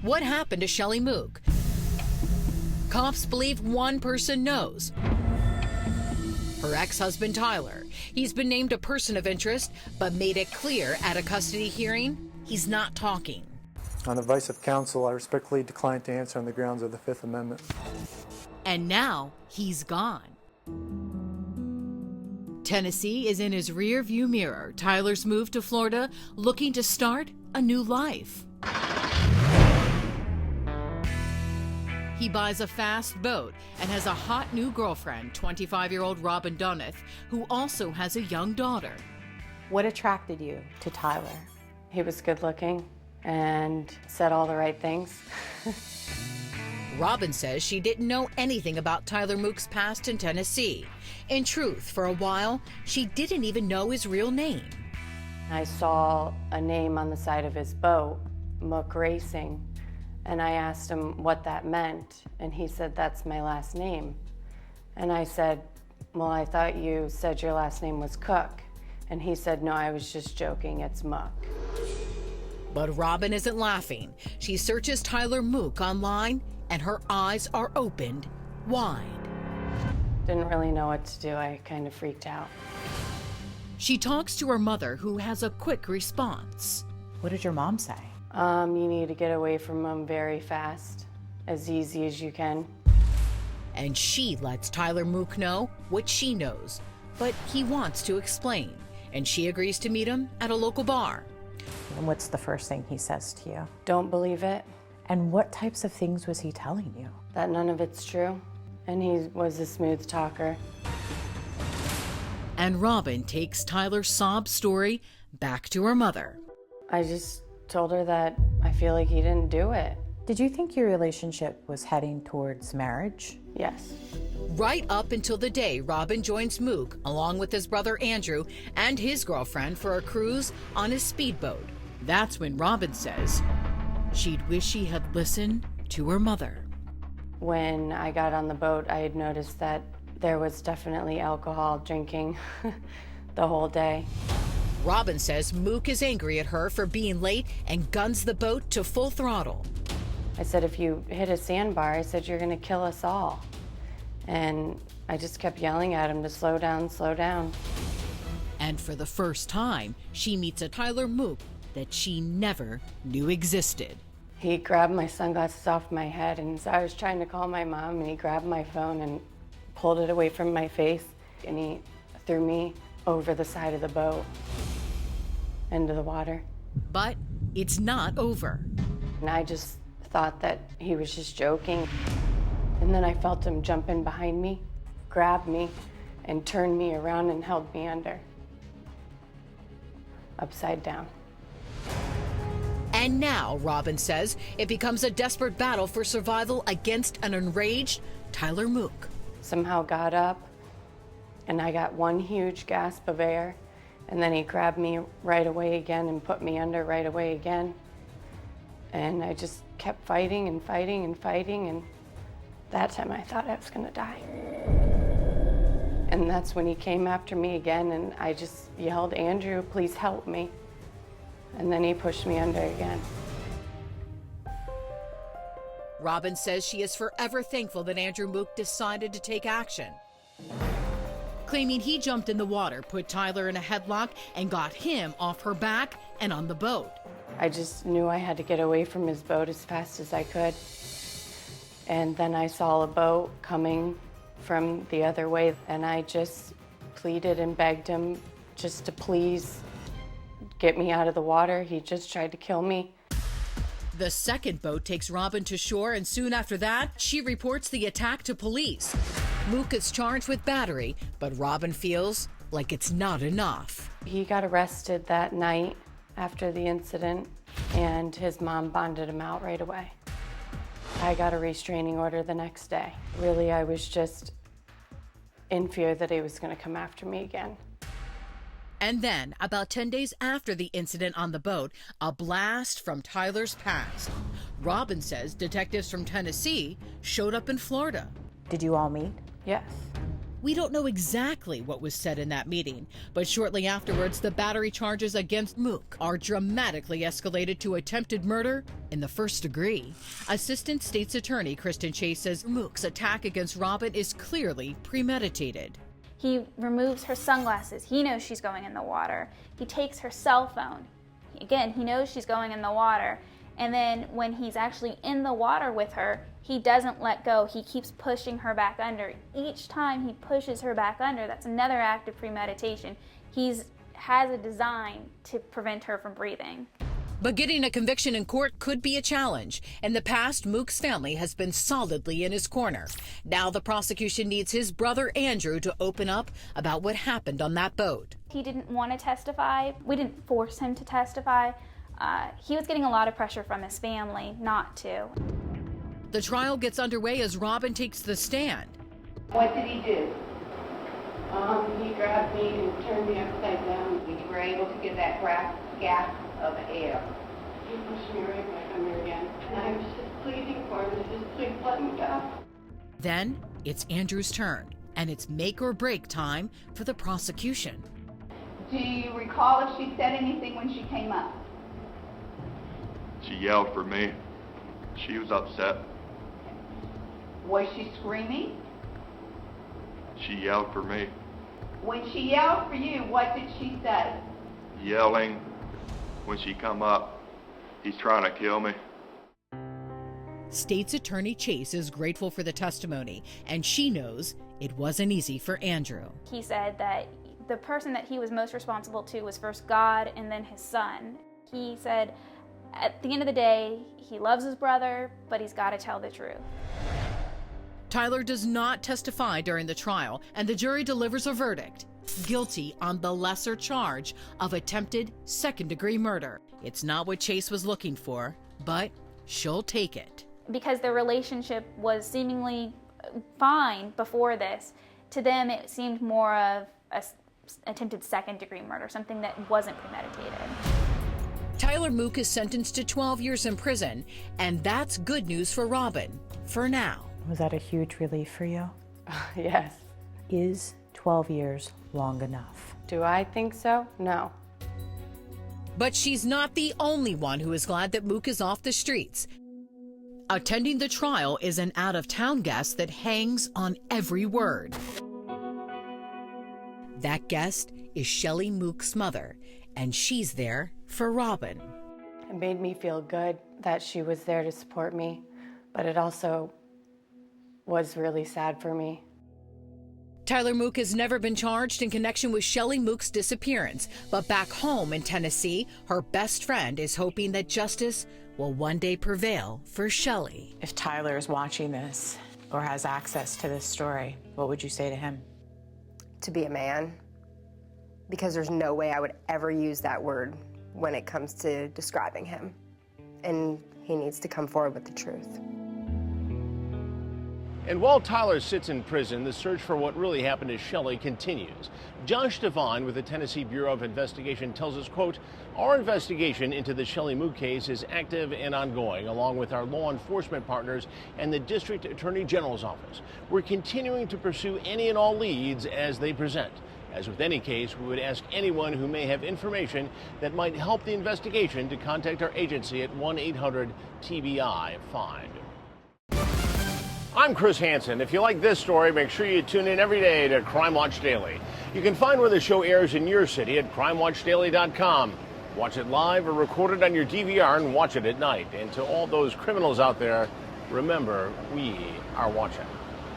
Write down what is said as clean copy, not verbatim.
What happened to Shelley Mook? Cops believe one person knows. Her ex-husband, Tyler. He's been named a person of interest, but made it clear at a custody hearing he's not talking. On advice of counsel, I respectfully decline to answer on the grounds of the Fifth Amendment. And now he's gone. Tennessee is in his rear-view mirror. Tyler's moved to Florida, looking to start a new life. He buys a fast boat and has a hot new girlfriend, 25-year-old Robin Dunneth, who also has a young daughter. What attracted you to Tyler? He was good looking and said all the right things. Robin says she didn't know anything about Tyler Mook's past in Tennessee. In truth, for a while, she didn't even know his real name. I saw a name on the side of his boat, Mook Racing, and I asked him what that meant, and he said, "That's my last name." And I said, "Well, I thought you said your last name was Cook." And he said, "No, I was just joking, it's Mook." But Robin isn't laughing. She searches Tyler Mook online, and her eyes are opened wide. Didn't really know what to do. I kind of freaked out. She talks to her mother, who has a quick response. What did your mom say? You need to get away from him very fast, as easy as you can. And she lets Tyler Mook know what she knows, but he wants to explain, and she agrees to meet him at a local bar. And what's the first thing he says to you? Don't believe it, And what types of things was he telling you? that none of it's true. And he was a smooth talker. And Robin takes Tyler's sob story back to her mother. I just told her that I feel like he didn't do it. Did you think your relationship was heading towards marriage? Yes. Right up until the day Robin joins Mook, along with his brother Andrew and his girlfriend, for a cruise on his speedboat. That's when Robin says she'd wish she had listened to her mother. When I got on the boat, I had noticed that there was definitely alcohol drinking the whole day. Robin says Mook is angry at her for being late and guns the boat to full throttle. I said, "If you hit a sandbar," I said, "you're gonna kill us all." And I just kept yelling at him to slow down, slow down. And for the first time, she meets a Tyler Mook that she never knew existed. He grabbed my sunglasses off my head, and so I was trying to call my mom, and he grabbed my phone and pulled it away from my face, and he threw me over the side of the boat into the water. But it's not over. And I just thought that he was just joking. And then I felt him jump in behind me, grab me, and turn me around and held me under, upside down. And now, Robin says, it becomes a desperate battle for survival against an enraged Tyler Mook. Somehow got up, and I got one huge gasp of air, and then he grabbed me right away again and put me under right away again. And I just kept fighting and fighting and fighting, and that time I thought I was gonna die. And that's when he came after me again, and I just yelled, "Andrew, please help me." And then he pushed me under again. Robin says she is forever thankful that Andrew Mook decided to take action, claiming he jumped in the water, put Tyler in a headlock, and got him off her back and on the boat. I just knew I had to get away from his boat as fast as I could. And then I saw a boat coming from the other way, and I just pleaded and begged him just to please get me out of the water. He just tried to kill me. The second boat takes Robin to shore, and soon after that, she reports the attack to police. Mook is charged with battery, but Robin feels like it's not enough. He got arrested that night after the incident, and his mom bonded him out right away. I got a restraining order the next day. Really, I was just in fear that he was going to come after me again. And then, about 10 days after the incident on the boat, a blast from Tyler's past. Robin says detectives from Tennessee showed up in Florida. Did you all meet? Yes. We don't know exactly what was said in that meeting, but shortly afterwards, the battery charges against Mook are dramatically escalated to attempted murder in the first degree. Assistant State's Attorney Kristen Chase says Mook's attack against Robin is clearly premeditated. He removes her sunglasses. He knows she's going in the water. He takes her cell phone. Again, he knows she's going in the water. And then when he's actually in the water with her, he doesn't let go. He keeps pushing her back under. Each time he pushes her back under, that's another act of premeditation. He has a design to prevent her from breathing. But getting a conviction in court could be a challenge. In the past, Mook's family has been solidly in his corner. Now the prosecution needs his brother Andrew to open up about what happened on that boat. He didn't want to testify. We didn't force him to testify. He was getting a lot of pressure from his family not to. The trial gets underway as Robin takes the stand. What did he do? He grabbed me and turned me upside down. We were able to get that gasp of air. He pushed me right back under again. And I was just pleading for him to just please let me go. Then it's Andrew's turn, and it's make or break time for the prosecution. Do you recall if she said anything when she came up? She yelled for me. She was upset. Was she screaming? She yelled for me. When she yelled for you, what did she say? Yelling. When she come up, he's trying to kill me. State's Attorney Chase is grateful for the testimony, and she knows it wasn't easy for Andrew. He said that the person that he was most responsible to was first God and then his son. He said at the end of the day, he loves his brother, but he's got to tell the truth. Tyler does not testify during the trial, and the jury delivers a verdict. Guilty on the lesser charge of attempted second-degree murder. It's not what Chase was looking for, but she'll take it. Because their relationship was seemingly fine before this, to them it seemed more of an attempted second-degree murder, something that wasn't premeditated. Tyler Mook is sentenced to 12 years in prison, and that's good news for Robin, for now. Was that a huge relief for you? Yes. Is 12 years long enough? Do I think so? No. But she's not the only one who is glad that Mook is off the streets. Attending the trial is an out-of-town guest that hangs on every word. That guest is Shelley Mook's mother, and she's there for Robin. It made me feel good that she was there to support me, but it also was really sad for me. Tyler Mook has never been charged in connection with Shelley Mook's disappearance, but back home in Tennessee, her best friend is hoping that justice will one day prevail for Shelley. If Tyler is watching this or has access to this story, what would you say to him? To be a man, because there's no way I would ever use that word when it comes to describing him. And he needs to come forward with the truth. And while Tyler sits in prison, the search for what really happened to Shelley continues. Josh Devine with the Tennessee Bureau of Investigation tells us, quote, "Our investigation into the Shelley Mook case is active and ongoing, along with our law enforcement partners and the District Attorney General's office. We're continuing to pursue any and all leads as they present. As with any case, we would ask anyone who may have information that might help the investigation to contact our agency at 1-800-TBI-FIND. I'm Chris Hansen. If you like this story, make sure you tune in every day to Crime Watch Daily. You can find where the show airs in your city at crimewatchdaily.com. Watch it live or record it on your DVR and watch it at night. And to all those criminals out there, remember, we are watching.